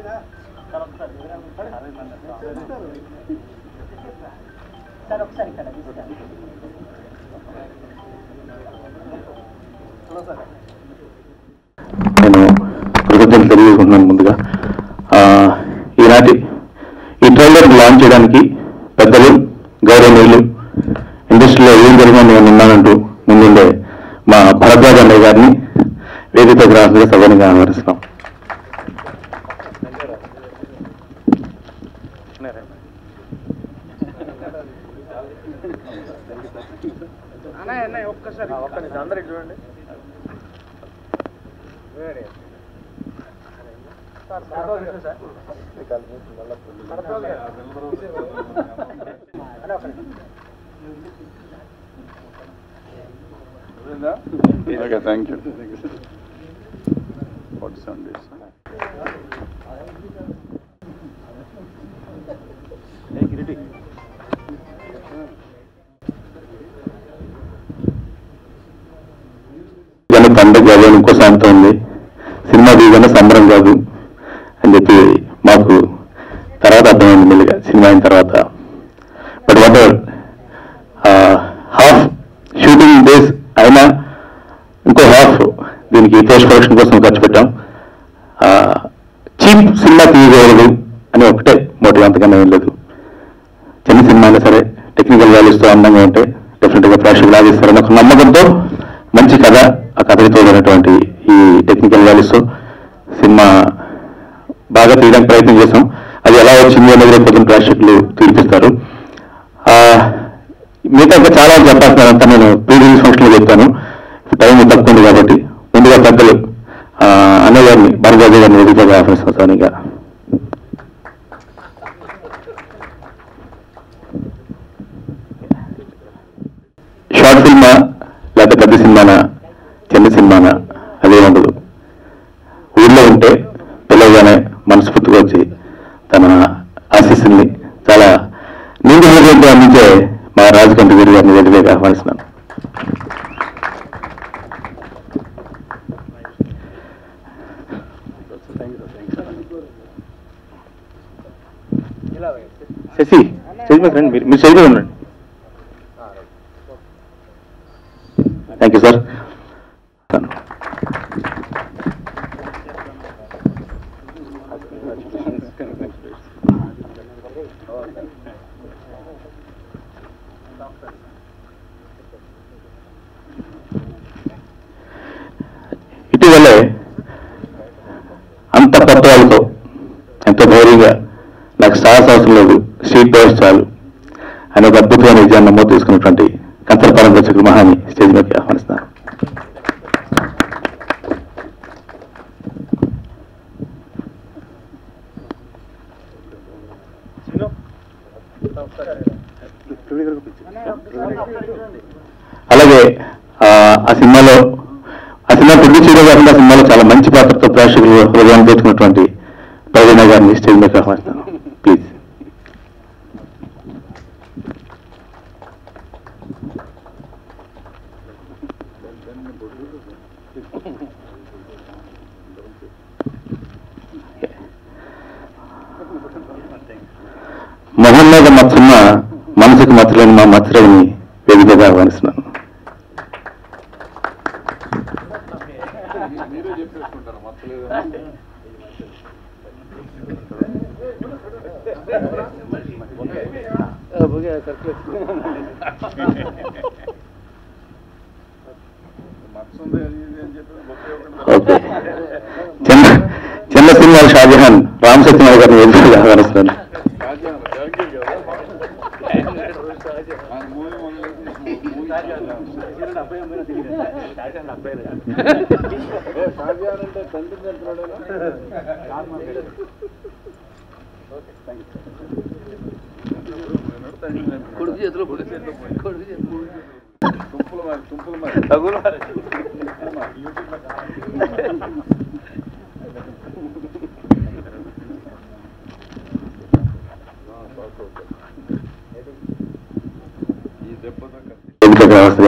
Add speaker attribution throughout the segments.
Speaker 1: నేను కృతజ్ఞతలు తెలియజేసుకుంటున్నాను. ముందుగా ఈనాటి ఈ ట్రైలర్ లాంచ్ చేయడానికి పెద్దలు, గౌరవనీయులు, ఇండస్ట్రీలో ఏం జరిగినా నేను ఉన్నానంటూ ముందుండే మా భరద్వాజ్ అన్నయ్య గారిని వేదిక గ్రాహకులుగా సభ్యునిగా ఆహ్వానిస్తున్నాం.
Speaker 2: అందరికి చూడండి.
Speaker 3: Okay, thank you. 47 days.
Speaker 1: పండుగ కాదు, ఇంకో సాంతం ఉంది, సినిమా తీయగానే సంబరం కాదు అని చెప్పి మాకు తర్వాత అర్థమైంది మెల్లిగా సినిమా అయిన తర్వాత. But what ever, half shooting days అయినా ఇంకో హాఫ్ దీనికి పోస్ట్ ప్రొడక్షన్ కోసం ఖర్చు పెట్టాం. చీప్ సినిమా తీయకూడదు అని ఒకటే మోటివ్, అంతకన్నా ఏం లేదు. చిన్న సినిమా అయినా సరే టెక్నికల్ వాల్యూస్తో అందంగా ఉంటే డెఫినెట్గా ప్రేక్షకులు ఆగిస్తారని ఒక నమ్మకంతో మంచి కథ, ఆ కథకి తోడినటువంటి ఈ టెక్నికల్ వాల్యూస్తో సినిమా బాగా తీయడానికి ప్రయత్నం చేశాం. అది ఎలా వచ్చింది అనేది రేపు పొద్దున ప్రేక్షకులు తీర్పిస్తారు. మిగతా ఇంకా చాలా చెప్పాల్సిన అంతా నేను ప్రీ రిలీజ్ ఫంక్షన్లో చెప్తాను, టైం తక్కువ ఉంది కాబట్టి. ముందుగా పెద్దలు అన్నయ్య గారిని, భారద్వాజ గారిని వేదికగా ఆహ్వానిస్తాను. ఇక షార్ట్ ఫిల్మా లేకపోతే పెద్ద సినిమానా, చిన్న సినిమానా అదే ఉండదు. ఊళ్ళో ఉంటే పిల్లగానే మనస్ఫూర్తిగా వచ్చి తన ఆశీస్సుల్ని చాలా నిండు హృదయంతో అందించే మా రాజకంటి వీరి గారిని వేదికగా ఆహ్వానిస్తున్నాను. శశి మా ఫ్రెండ్, మీరు శైలి ఉండండి. Thank you sir. ఇటీవలే అంత కొత్త వాళ్ళతో ఎంతో ధైర్యంగా నాకు సాహస అవసరం లేదు, స్ట్రీట్ బాయ్స్ చాలు అని ఒక అద్భుతమైన విజయాన్ని నమోదు తీసుకున్నటువంటి కంచరపాలెం దర్శకుడు మహాని స్టేజ్ మీదకి ఆహ్వానిస్తున్నారు. అలాగే ఆ సినిమా ప్రొడ్యూస్ చేయడం కాకుండా ఆ సినిమాలో చాలా మంచి పాత్రతో ప్రేక్షకులు హృదయాన్ని దోచుకున్నటువంటి ప్రవీణ గారిని స్టేజ్ మీదకి ఆహ్వానిస్తాను. ప్లీజ్. మొహం మీద మత్సన్న మనసుకు మచ్చలేని మా మత్సరని వేదికగా ఆహ్వానిస్తున్నాను. ఓకే, చిన్న సినిమాలు షాజహాన్ రామ్ సత్యనారాయణ గారిని వేదికగా ఆహ్వానిస్తున్నాను.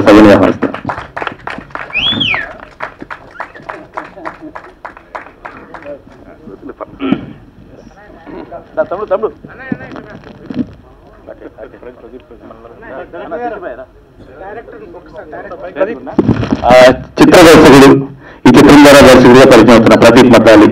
Speaker 1: సభ్యుని ఆహ్వానిస్తాను. చిత్ర దర్శకుడు, ఈ చిత్రం ద్వారా దర్శకుడిగా పరిచయం అవుతున్న ప్రదీప్ మతాలి.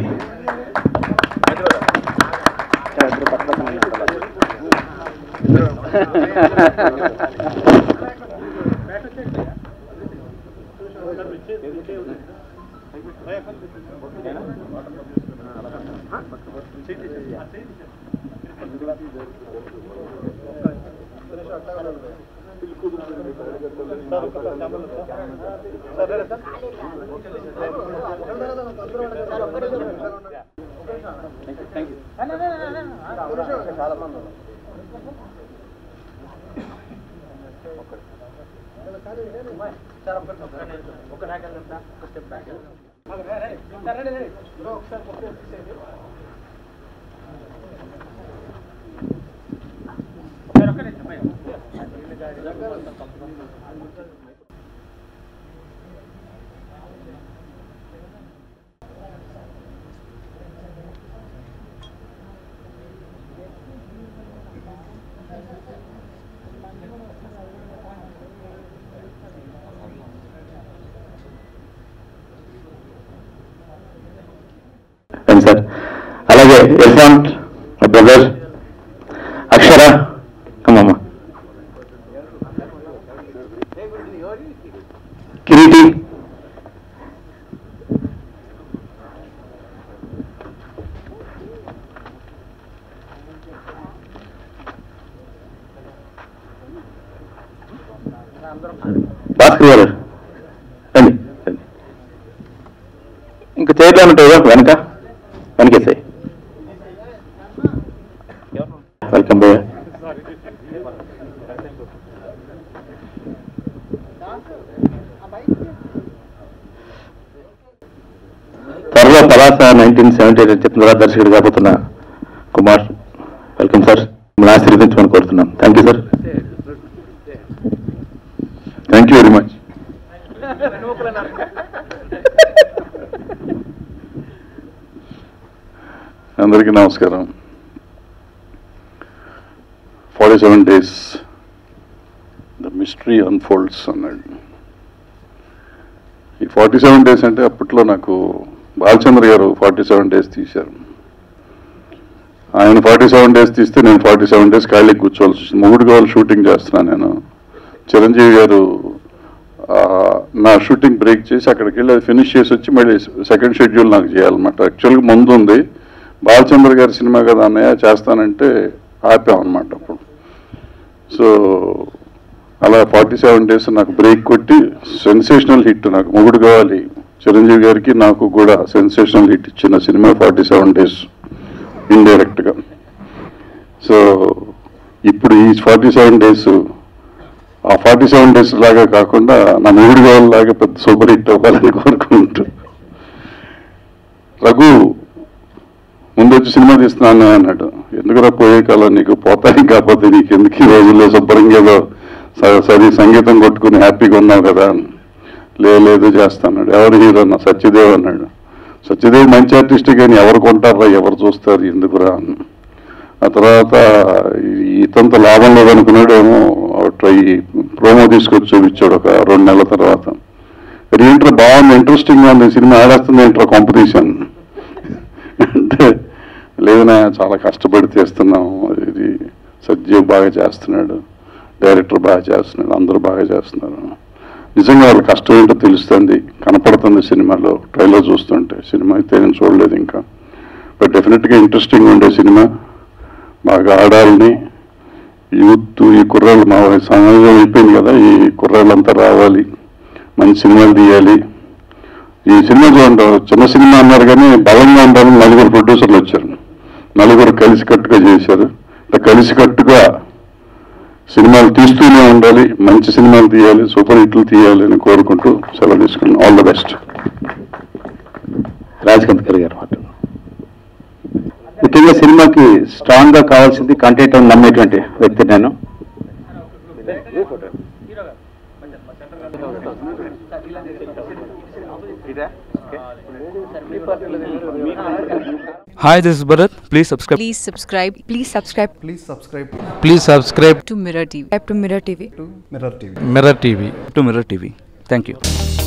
Speaker 1: సార్ అలాగే ఇర్ఫాన్ బ్రదర్, అక్షర కమ్మమ్మ, కిరీటి, భాస్కర్ గారు రండి. ఇంకా చేయట్లేదు ఉంటాయి వెనక వెనకేసాయి. వెల్కమ్ భయ్య. త్వరలో పలాస 1978 చిత్రం ద్వారా దర్శకుడు కాబోతున్న కుమార్. వెల్కమ్ సార్, మిమ్మల్ని ఆశీర్వదించమని కోరుతున్నాం. Thank you sir.
Speaker 3: Thank you very much. అందరికీ నమస్కారం. 47 days ద మిస్టరీ అన్ఫోల్డ్స్ అన్నాడు. ఈ 47 days అంటే అప్పట్లో నాకు బాలచంద్ర గారు 47 days తీశారు. ఆయన 47 days తీస్తే నేను 47 days ఖాళీ కూర్చోవాల్సి వచ్చింది. మొగుడు గోల్ షూటింగ్ చేస్తున్నాను నేను. చిరంజీవి గారు నా షూటింగ్ బ్రేక్ చేసి అక్కడికి వెళ్ళి అది ఫినిష్ చేసి వచ్చి మళ్ళీ సెకండ్ షెడ్యూల్ నాకు చేయాలన్నమాట. యాక్చువల్గా ముందు ఉంది బాలచంద్ర గారి సినిమా కదా అన్నయ్య చేస్తానంటే ఆపామన్నమాట అప్పుడు. సో అలా 47 days నాకు బ్రేక్ కొట్టి సెన్సేషనల్ హిట్, నాకు మొగుడు కావాలి చిరంజీవి గారికి నాకు కూడా సెన్సేషనల్ హిట్ ఇచ్చిన సినిమా 47 days ఇండైరెక్ట్గా. సో ఇప్పుడు ఈ 47 days ఆ 47 days లాగా కాకుండా నా మొగుడు కావాలి లాగా పెద్ద సూపర్ హిట్ అవ్వాలని కోరుకుంటూ, రఘు ముందు వచ్చి సినిమా తీస్తున్నాను అన్నాడు. ఎందుకురా పోయే కాలం నీకు, పోతాయి కాకపోతే నీకు ఎందుకు ఈ రోజుల్లో శుభ్రంగా ఏదో సరి సంగీతం కొట్టుకుని హ్యాపీగా ఉన్నావు కదా. లేదు చేస్తాన్నాడు. ఎవరు హీరో అన్న? సత్యదేవ్ అన్నాడు. సత్యదేవ్ మంచి ఆర్టిస్ట్ కానీ ఎవరు కొంటారా, ఎవరు చూస్తారు, ఎందుకురా అన్న. ఆ తర్వాత ఇతంత లాభం లేదనుకున్నాడు ఏమో ట్రై ప్రోమో తీసుకొచ్చి చూపించాడు ఒక 2 నెలల తర్వాత. ఏంట్రా బాగుంది, ఇంట్రెస్టింగ్గా ఉంది సినిమా, ఆడేస్తుంది ఏంట్రా కాంపిటీషన్ అంటే, లేదన్నా చాలా కష్టపడి తీస్తున్నాం, ఇది సత్యదేవ్ బాగా చేస్తున్నాడు, డైరెక్టర్ బాగా చేస్తున్నాడు, అందరూ బాగా చేస్తున్నారు. నిజంగా వాళ్ళ కష్టం ఏంటో తెలుస్తుంది, కనపడుతుంది సినిమాలో. ట్రైలర్ చూస్తుంటే, సినిమా అయితే నేను చూడలేదు ఇంకా, బట్ డెఫినెట్గా ఇంట్రెస్టింగ్ ఉండే సినిమా. బాగా ఆడాలని యూత్, ఈ కుర్రాళ్ళు మా సమాజం అయిపోయింది కదా, ఈ కుర్రాళ్ళంతా రావాలి, మంచి సినిమాలు తీయాలి. ఈ సినిమా చూడండి, చిన్న సినిమా అన్నారు కానీ బలంగా ఉండాలని 4 ప్రొడ్యూసర్లు వచ్చారు. 4 కలిసికట్టుగా చేశారు. కలిసికట్టుగా సినిమాలు తీస్తూనే ఉండాలి, మంచి సినిమాలు తీయాలి, సూపర్ హిట్లు తీయాలి అని కోరుకుంటూ సెలవు తీసుకున్నాను. All the best.
Speaker 1: రాజకాంత్ గారు మాట. ముఖ్యంగా సినిమాకి స్ట్రాంగ్ గా కావాల్సింది కంటెంట్ అని నమ్మేటువంటి వ్యక్తి నేను.
Speaker 4: Hi, this is Bharat. Please subscribe.
Speaker 5: Please subscribe. Please subscribe
Speaker 6: Please subscribe
Speaker 4: Please subscribe
Speaker 5: to Mirror TV.
Speaker 6: to Mirror TV.
Speaker 4: Mirror TV. To Mirror TV. Thank you.